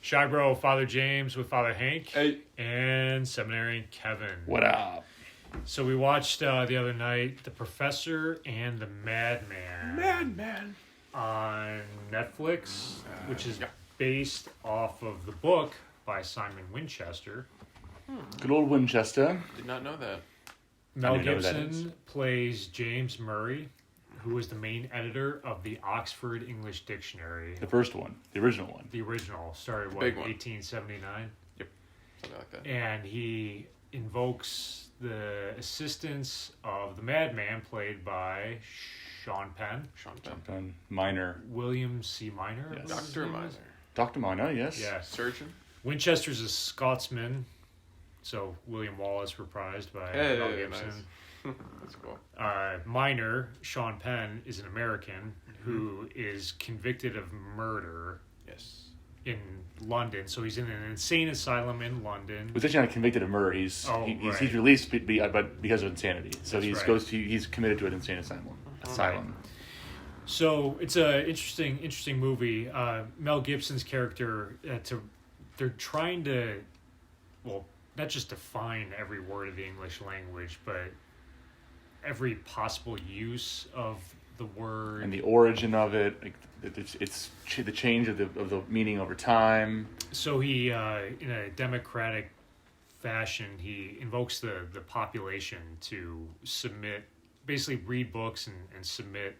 Shy Bro, Father James with Father Hank. Hey. And Seminarian Kevin. What up? So we watched the other night The Professor and the Madman. Madman. On Netflix, which is based off of the book by Simon Winchester. Good old Winchester. Did not know that. Mel Gibson plays James Murray, who was the main editor of the Oxford English Dictionary. The first one. The original one. The original. Started, The what, big one. 1879? Yep. Something like that. And he invokes the assistance of the Madman, played by Sean Penn. Sean Penn. Minor. William C. Minor? Yes. Dr. Minor. Dr. Minor, yes. Yeah. Surgeon. Winchester's a Scotsman, so William Wallace reprised by Mel Gibson. Nice. That's cool. Minor, Sean Penn, is an American who is convicted of murder Yes. in London. So he's in an insane asylum in London. He's actually not convicted of murder. He's released but because of insanity. So he's committed to an insane asylum. So it's a interesting movie. Mel Gibson's character, they're trying to, well, not just define every word of the English language, but every possible use of the word and the origin of it. Like it's the change of the meaning over time. So he, in a democratic fashion, he invokes the population to submit, basically read books and submit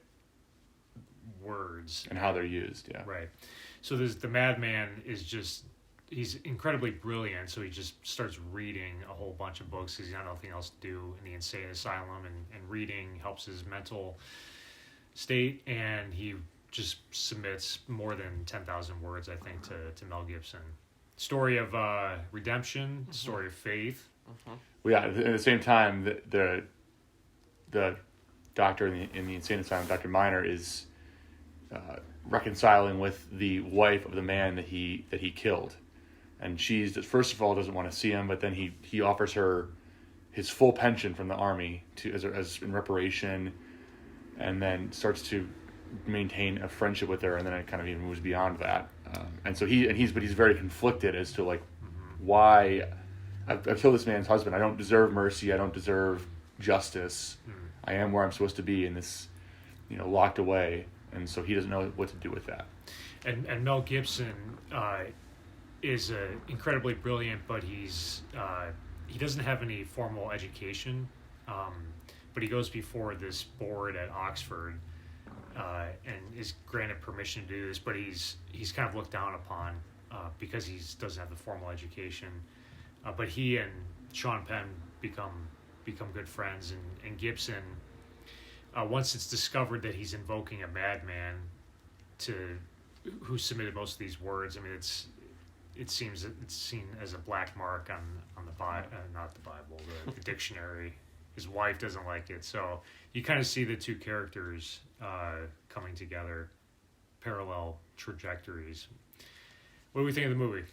words and how they're used. Yeah, right. So the Madman is just, he's incredibly brilliant, so he just starts reading a whole bunch of books because he's got nothing else to do in the insane asylum, and reading helps his mental state, and he just submits more than 10,000 words, I think, to Mel Gibson. Story of redemption, story of faith. Well, yeah, at the same time, the doctor in the insane asylum, Dr. Minor, is reconciling with the wife of the man that he killed. And she, first of all, doesn't want to see him, but then he offers her his full pension from the army as in reparation, and then starts to maintain a friendship with her, and then it kind of even moves beyond that. And so he's very conflicted as to why I've killed this man's husband. I don't deserve mercy. I don't deserve justice. I am where I'm supposed to be in this, locked away, and so he doesn't know what to do with that. And Mel Gibson is incredibly brilliant, but he doesn't have any formal education, but he goes before this board at Oxford and is granted permission to do this, but he's kind of looked down upon because he doesn't have the formal education. But he and Sean Penn become good friends, and Gibson, once it's discovered that he's invoking a madman who submitted most of these words, I mean, it seems it's seen as a black mark on the Bible, not the Bible, the dictionary. His wife doesn't like it, so you kind of see the two characters coming together, parallel trajectories. What do we think of the movie?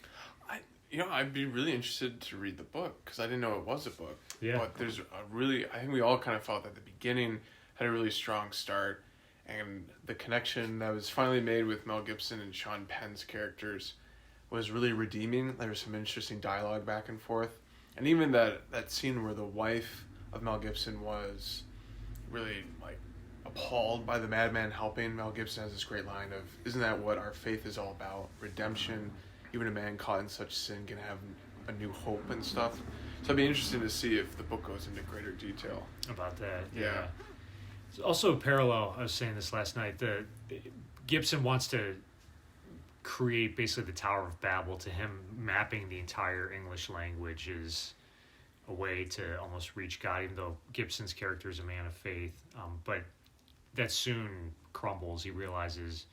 I'd be really interested to read the book because I didn't know it was a book. Yeah. But I think we all kind of felt that the beginning had a really strong start, and the connection that was finally made with Mel Gibson and Sean Penn's characters was really redeeming. There was some interesting dialogue back and forth. And even that scene where the wife of Mel Gibson was really appalled by the madman helping. Mel Gibson has this great line of, "Isn't that what our faith is all about? Redemption. Even a man caught in such sin can have a new hope and stuff." So it'd be interesting to see if the book goes into greater detail About that. Yeah. It's also a parallel, I was saying this last night, Gibson wants to create basically the Tower of Babel. To him, mapping the entire English language is a way to almost reach God, even though Gibson's character is a man of faith. But that soon crumbles. He realizes,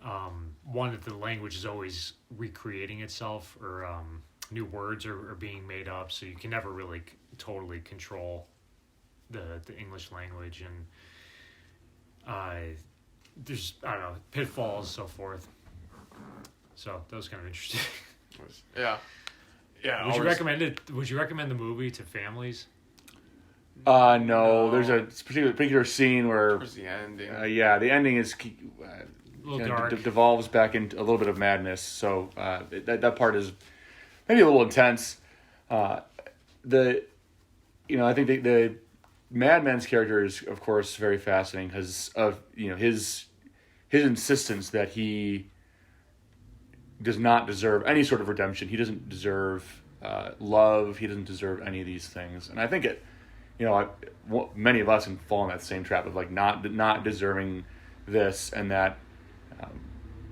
one, that the language is always recreating itself, or new words are being made up, so you can never really totally control the English language, and there's, I don't know, pitfalls, so forth. So that was kind of interesting. Yeah. Would you recommend it? Would you recommend the movie to families? No. There's a particular scene where towards the ending. the ending is little dark. Devolves back into a little bit of madness. So that part is maybe a little intense. I think the Madman's character is, of course, very fascinating because of his insistence that he does not deserve any sort of redemption. He doesn't deserve love. He doesn't deserve any of these things. And I think many of us can fall in that same trap of like not deserving this, and that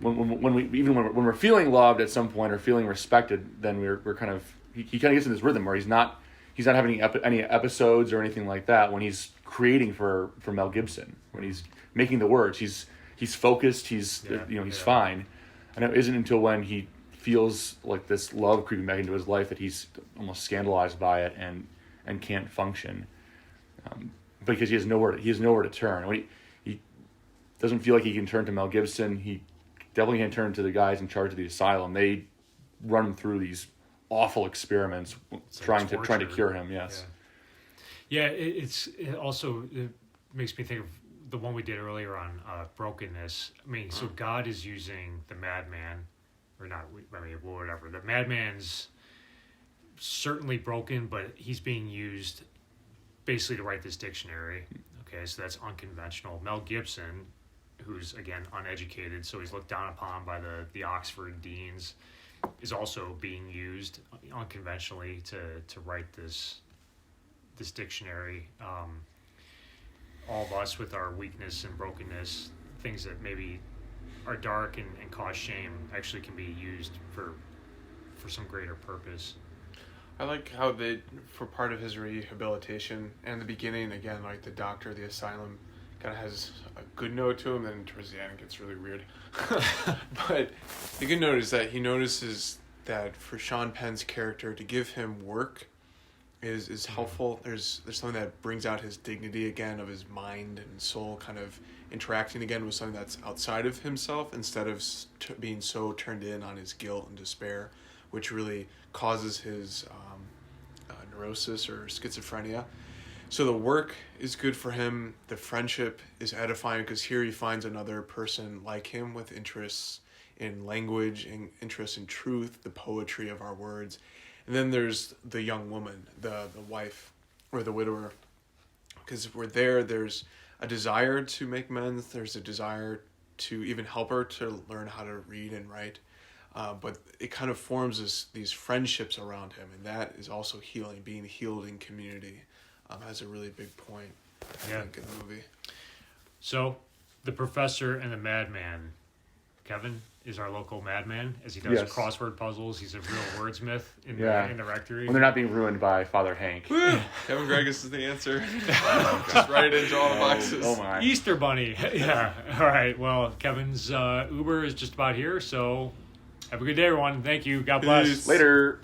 when we're feeling loved at some point or feeling respected, then we're kind of he kind of gets in this rhythm where he's not having any episodes or anything like that when he's creating for Mel Gibson, when he's making the words, he's focused, he's fine. And it isn't until when he feels like this love creeping back into his life that he's almost scandalized by it and can't function, because he has nowhere to turn. When he doesn't feel like he can turn to Mel Gibson, he definitely can't turn to the guys in charge of the asylum. They run him through these awful experiments trying to cure him. Yes. Yeah, it also makes me think of the one we did earlier on brokenness. I mean, so God is using the Madman, or not? I mean, whatever. The Madman's certainly broken, but he's being used basically to write this dictionary. Okay, so that's unconventional. Mel Gibson, who's again uneducated, so he's looked down upon by the Oxford deans, is also being used unconventionally to write this dictionary. All of us with our weakness and brokenness, things that maybe are dark and cause shame, actually can be used for some greater purpose. I like how for part of his rehabilitation and the beginning, again, like the doctor, the asylum, kind of has a good note to him, and towards the end it gets really weird. But the good note is that he notices that for Sean Penn's character to give him work is helpful. There's something that brings out his dignity again, of his mind and soul kind of interacting again with something that's outside of himself, instead of being so turned in on his guilt and despair, which really causes his neurosis or schizophrenia. So the work is good for him. The friendship is edifying because here he finds another person like him with interests in language, and interests in truth, the poetry of our words. And then there's the young woman, the wife, or the widower. Because there's a desire to make amends. There's a desire to even help her to learn how to read and write. But it kind of forms these friendships around him. And that is also healing, being healed in community. Has a really big point, I think, in the movie. So, the professor and the Madman. Kevin is our local madman, as he does crossword puzzles. He's a real wordsmith in the rectory. When they're not being ruined by Father Hank. Kevin Gregus is the answer. Just right into all the boxes. Oh my. Easter Bunny. Yeah. All right. Well, Kevin's Uber is just about here, so have a good day, everyone. Thank you. God bless. Peace. Later.